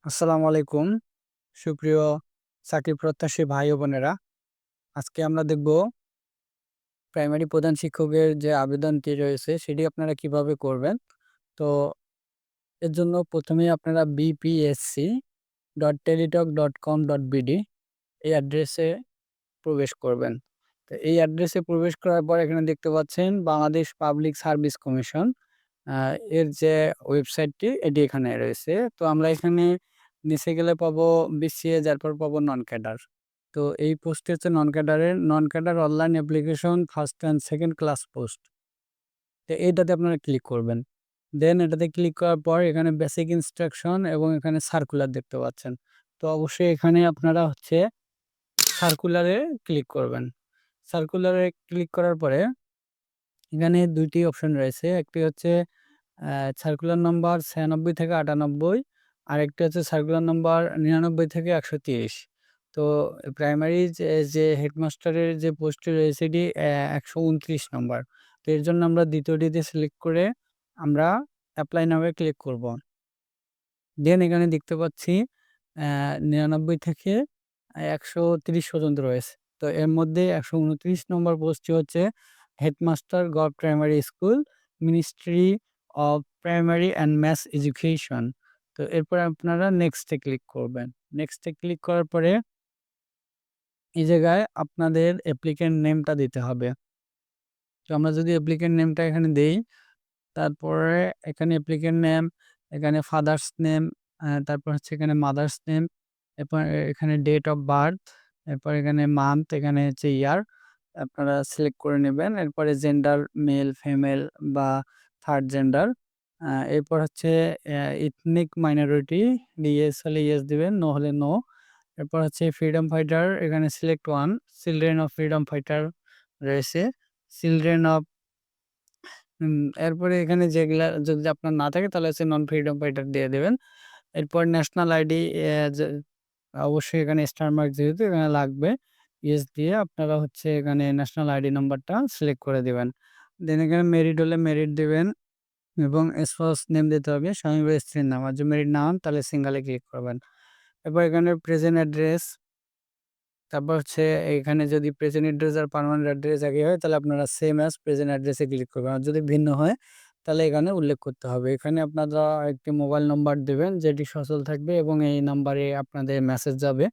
আসসালামু আলাইকুম সুপ্রিয় চাকরি প্রত্যাশী ভাই ও বোনেরা। আজকে আমরা দেখব প্রাইমারি প্রধান শিক্ষকের যে আবেদনটি রয়েছে সেটি আপনারা কিভাবে করবেন। তো এর জন্য প্রথমেই আপনারা bpsc.teletalk.com.bd এই অ্যাড্রেসে প্রবেশ করবেন। তো এই অ্যাড্রেসে প্রবেশ করার পর এখানে দেখতে পাচ্ছেন বাংলাদেশ পাবলিক সার্ভিস কমিশন এর যে ওয়েবসাইটটি এটি এখানে রয়েছে। তো আমরা এখানে নিচে গেলে পাবো বিসিএ, তারপর পাবো নন ক্যাডার। তো এই পোস্টটি হচ্ছে non cadre online application first and second class post. তো এইটাতে আপনারা ক্লিক করবেন। দেন এটাতে ক্লিক করার পর এখানে বেসিক ইনস্ট্রাকশন এবং এখানে সার্কুলার দেখতে পাচ্ছেন। তো অবশ্যই এখানে আপনারা হচ্ছে সার্কুলারে ক্লিক করবেন। সার্কুলারে ক্লিক করার পরে এখানে ২ টি অপশন রয়েছে। একটি হচ্ছে সার্কুলার নম্বর ৯৬ থেকে ৯৮, আরেকটি হচ্ছে সার্কুলার নম্বর ৯৯ থেকে ১৩০। তো প্রাইমারি যে হেডমাস্টারের যে পোস্টটি রয়েছে এটি ১২৯ নম্বর। তো এর জন্য আমরা দ্বিতীয়টিতে সিলেক্ট করে আমরা এপ্লাই নাও এ ক্লিক করব। দেন এখানে দেখতে পাচ্ছি ৯৯ থেকে ১৩০ পর্যন্ত রয়েছে। তো এর মধ্যে ১২৯ নম্বর পোস্টটি হচ্ছে headmaster government primary school, ministry of primary and mass education. তো এরপরে আপনারা নেক্সট এ ক্লিক করবেন। নেক্সট এ ক্লিক করার পরে এই জায়গায় আপনাদের অ্যাপ্লিক্যান্ট নেমটা দিতে হবে। তো আমরা যদি অ্যাপ্লিক্যান্ট নেমটা এখানে দেই, তারপরে এখানে অ্যাপ্লিক্যান্ট নেম, এখানে ফাদার্স নেম, তারপর হচ্ছে এখানে মাদার্স নেম, এরপর এখানে ডেট অফ বার্থ, এরপর এখানে মান্থ, এখানে হচ্ছে ইয়ার আপনারা সিলেক্ট করে নেবেন। এরপরে জেন্ডার মেল, ফিমেল বা থার্ড জেন্ডার। এরপর হচ্ছে এথনিক মাইনরিটি, ইয়েস হলে ইয়েস দিবেন, নো হলে নো। এরপর হচ্ছে ফ্রিডম ফাইটার, এখানে select one. Children of freedom fighter রয়েছে, চিলড্রেন অফ হুম, এরপরে এখানে যেগুলা যদি আপনার না থাকে তাহলে হচ্ছে নন ফ্রিডম ফাইটার দিয়ে দেবেন। এরপর ন্যাশনাল আইডি যে অবশ্যই এখানে স্টার মার্ক যেহেতু এখানে লাগবে, ইয়েস দিয়ে আপনারা হচ্ছে এখানে ন্যাশনাল আইডি নাম্বারটা সিলেক্ট করে দিবেন। দেন এখানে মেরিড হলে মেরিড দিবেন এবং স্পাউস নেম দিতে হবে, স্বামী বা স্ত্রীর নাম। আর যদি মেরিড না হন তাহলে সিঙ্গেলে ক্লিক করবেন। এরপর এখানে প্রেজেন্ট অ্যাড্রেস, তারপর হচ্ছে এখানে যদি প্রেজেন্ট অ্যাড্রেস আর পার্মানেন্ট অ্যাড্রেস একই হয় তাহলে আপনারা সেম অ্যাজ প্রেজেন্ট অ্যাড্রেসে ক্লিক করবেন। আর যদি ভিন্ন হয় তাহলে এখানে উল্লেখ করতে হবে। এখানে আপনারা একটি মোবাইল নম্বর দেবেন যেটি সচল থাকবে এবং এই নাম্বারে আপনাদের মেসেজ যাবে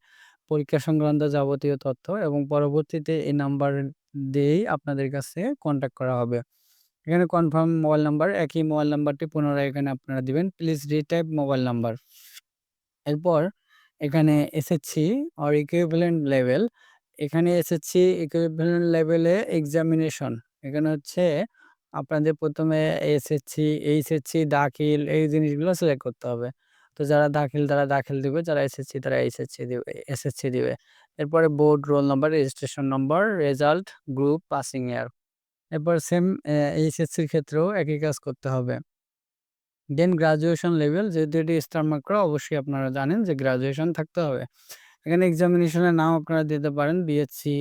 পরীক্ষা সংক্রান্ত যাবতীয় তথ্য, এবং পরবর্তীতে এই নাম্বার দিয়েই আপনাদের কাছে কন্ট্যাক্ট করা হবে। এখানে কনফার্ম মোবাইল নাম্বার, একই মোবাইল নাম্বারটি পুনরায় এখানে আপনারা দিবেন। Please retype mobile number. এরপর এখানে এসএসসি অর ইকুইভ্যালেন্ট লেভেল, এখানে এসএসসি ইকুইভ্যালেন্ট লেভেলে এক্সামিনেশন, এখানে হচ্ছে আপনাদের প্রথমে এসএসসি, এইচএসসি, দাখিল এই জিনিসগুলো সিলেক্ট করতে হবে। তো যারা দাখিল তারা দাখিল দিবে, যারা এসএসসি তারা এসএসসি দিবে। এরপরে board, roll number, registration number, result, group, passing ইয়ার। এরপর সেম এইচএসসির ক্ষেত্রেও একই কাজ করতে হবে। দেন গ্র্যাজুয়েশন লেভেল, যেহেতু এটি স্টার মার্ক করা অবশ্যই আপনারা জানেন যে গ্র্যাজুয়েশন থাকতে হবে। এখানে এক্সামিনেশনের নাম আপনারা দিতে পারেন বিএসসি,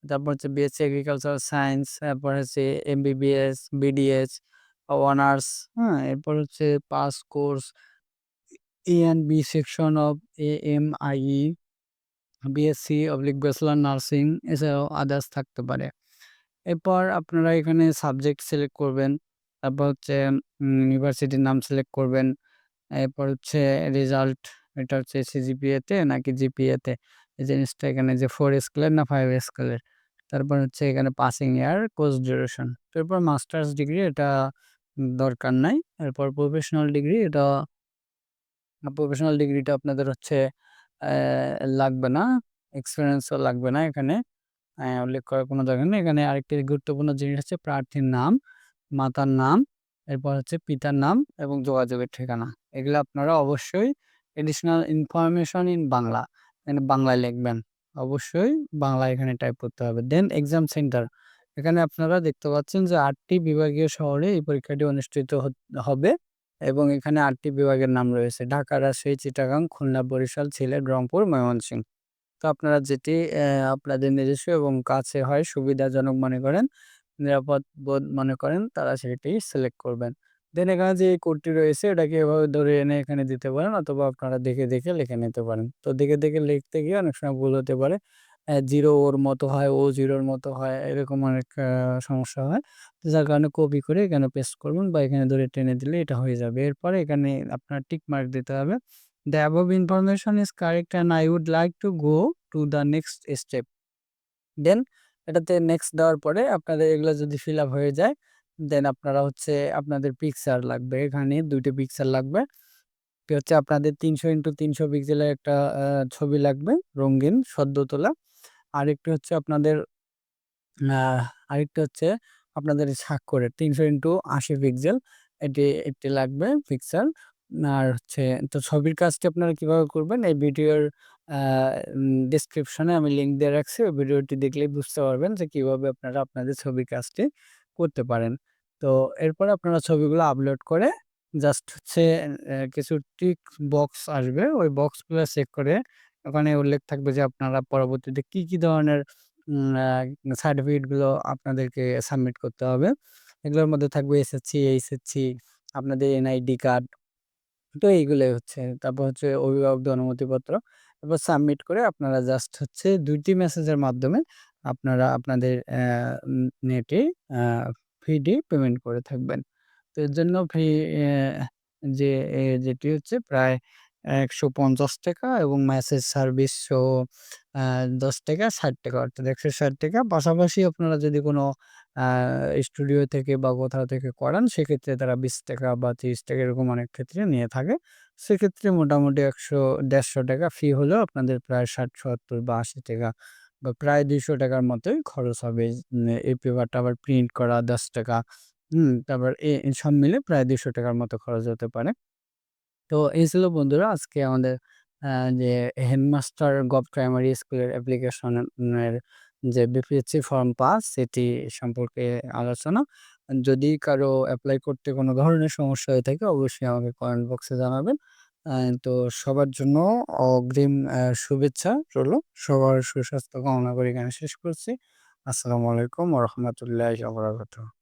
তারপর হচ্ছে বিএসসি এগ্রিকালচারাল সায়েন্স, তারপর হচ্ছে এমবিবিএস, বিডিএস, অনার্স, হ্যাঁ? এরপর হচ্ছে pass course, A and B section of AMIE, BSc bachelor nursing, এছাড়াও আদার্স থাকতে পারে। এরপর আপনারা এখানে সাবজেক্ট সিলেক্ট করবেন। তারপর হচ্ছে ইউনিভার্সিটির নাম সিলেক্ট করবেন। এরপর হচ্ছে রেজাল্ট, এটা হচ্ছে সিজিপিএ তে নাকি জিপিএ তে, এই জিনিসটা এখানে যে 4 স্কেলের না 5 স্কেলের। তারপর হচ্ছে এখানে পাসিং ইয়ার, কোর্স ডিউরেশন। এরপর মাস্টার্স ডিগ্রি এটা দরকার নাই। এরপর প্রফেশনাল ডিগ্রি, এটা প্রফেশনাল ডিগ্রিটা আপনাদের হচ্ছে লাগবে না। এক্সপেরিয়েন্সও লাগবে না এখানে। উল্লেখ করার কোনো দরকার নেই। এখানে আরেকটি গুরুত্বপূর্ণ জিনিস হচ্ছে প্রার্থীর নাম, মাতার নাম, এরপর হচ্ছে পিতার নাম এবং যোগাযোগের ঠিকানা। এগুলো আপনারা অবশ্যই এডিশনাল ইনফরমেশন ইন বাংলা, এখানে বাংলায় লিখবেন। অবশ্যই বাংলায় এখানে টাইপ করতে হবে। দেন এক্সাম সেন্টার, এখানে আপনারা দেখতে পাচ্ছেন যে ৮ টি বিভাগীয় শহরে এই পরীক্ষাটি অনুষ্ঠিত হবে এবং এখানে ৮ টি বিভাগের নাম রয়েছে: ঢাকা, রাজশাহী, চিটাগাং, খুলনা, বরিশাল, সিলেট, রংপুর, ময়মনসিংহ। তো আপনারা যেটি আপনাদের নিজস্ব এবং কাছে হয়, সুবিধাজনক মনে করেন, নিরাপদ বোধ মনে করেন, তারা সেটি সিলেক্ট করবেন। দেন এখানে যে এই কোডটি রয়েছে এটাকে এভাবে ধরে এনে এখানে দিতে পারেন, অথবা আপনারা দেখে লিখে নিতে পারেন। তো দেখে লিখতে গিয়ে অনেক সময় ভুল হতে পারে। 0 ওর মতো হয়, ও 0 এর মতো হয়, এরকম অনেক সমস্যা হয়। তো যার কারণে কপি করে এখানে পেস্ট করবেন বা এখানে ধরে টেনে দিলে এটা হয়ে যাবে। এরপরে এখানে আপনার টিক মার্ক দিতে হবে। The above information is correct and I would like to go to the next step. দেন এটাতে নেক্সট দেওয়ার পরে আপনাদের এগুলো যদি ফিল আপ হয়ে যায়, দেন আপনারা হচ্ছে আপনাদের পিকচার লাগবে। এখানে ২ টা পিকচার লাগবে। একটি হচ্ছে আপনাদের ৩০০x৩০০ পিক্সেলের একটা ছবি লাগবে, রঙিন সদ্য তোলা। আরেকটি হচ্ছে আপনাদের আ আরেকটা হচ্ছে আপনাদের স্বাক্ষরের ৩০০x৮০ পিক্সেল একটি লাগবে পিকচার। আর হচ্ছে তো ছবির কাজটি আপনারা কিভাবে করবেন এই ভিডিওর আ ডেসক্রিপশনে আমি লিঙ্ক দিয়ে রাখছি। ওই ভিডিওটি দেখলেই বুঝতে পারবেন যে কিভাবে আপনারা আপনাদের ছবির কাজটি করতে পারেন। তো এরপরে আপনারা ছবিগুলো আপলোড করে জাস্ট হচ্ছে কিছু টিক বক্স আসবে। ওই বক্সগুলো চেক করে ওখানে উল্লেখ থাকবে যে আপনারা পরবর্তীতে কি ধরনের উম আ সার্টিফিকেট গুলো আপনাদেরকে সাবমিট করতে হবে। এগুলোর মধ্যে থাকবে এসএসসি, এইচএসসি, আপনাদের এনআইডি কার্ড। তো এইগুলাই হচ্ছে। তারপর হচ্ছে অভিভাবকদের অনুমতিপত্র। তারপর সাবমিট করে আপনারা জাস্ট হচ্ছে ২ টি মেসেজের মাধ্যমে আপনারা আপনাদের নেটে আ ফি দিয়ে পেমেন্ট করে থাকবেন। তো এর জন্য ফি যে যেটি হচ্ছে প্রায় ৳১৫০ এবং মেসেজ সার্ভিস সহ আ ৳১০ ৳৬০ অর্থাৎ ৳১৬০ পাশাপাশি আপনারা যদি কোনো আ স্টুডিও থেকে বা কোথাও থেকে করান সেক্ষেত্রে তারা ৳২০ বা ৳৩০ এরকম অনেক ক্ষেত্রে নিয়ে থাকে। সেক্ষেত্রে মোটামুটি ৳১০০-১৫০ ফি হলেও আপনাদের প্রায় ৬০, ৭০ বা ৳৮০ বা প্রায় ৳২০০ মতোই খরচ হবে। এই পেপারটা আবার প্রিন্ট করা ৳১০, তারপর সব মিলে প্রায় ৳২০০ মতো খরচ হতে পারে। তো এই ছিল বন্ধুরা আজকে আমাদের আ যে হেডমাস্টার গভ প্রাইমারি স্কুলের অ্যাপ্লিকেশন এর যে বিপিএসসি ফর্ম পাস সেটি সম্পর্কে আলোচনা। যদি কারো এপ্লাই করতে কোনো ধরনের সমস্যা হয়ে থাকে অবশ্যই আমাকে কমেন্ট বক্সে জানাবেন। আ তো সবার জন্য অগ্রিম শুভেচ্ছা রইলো। সবার সুস্বাস্থ্য কামনা করে এখানে শেষ করছি। আসসালামু আলাইকুম ওয়া রাহমাতুল্লাহি ওয়া বারাকাতুহু।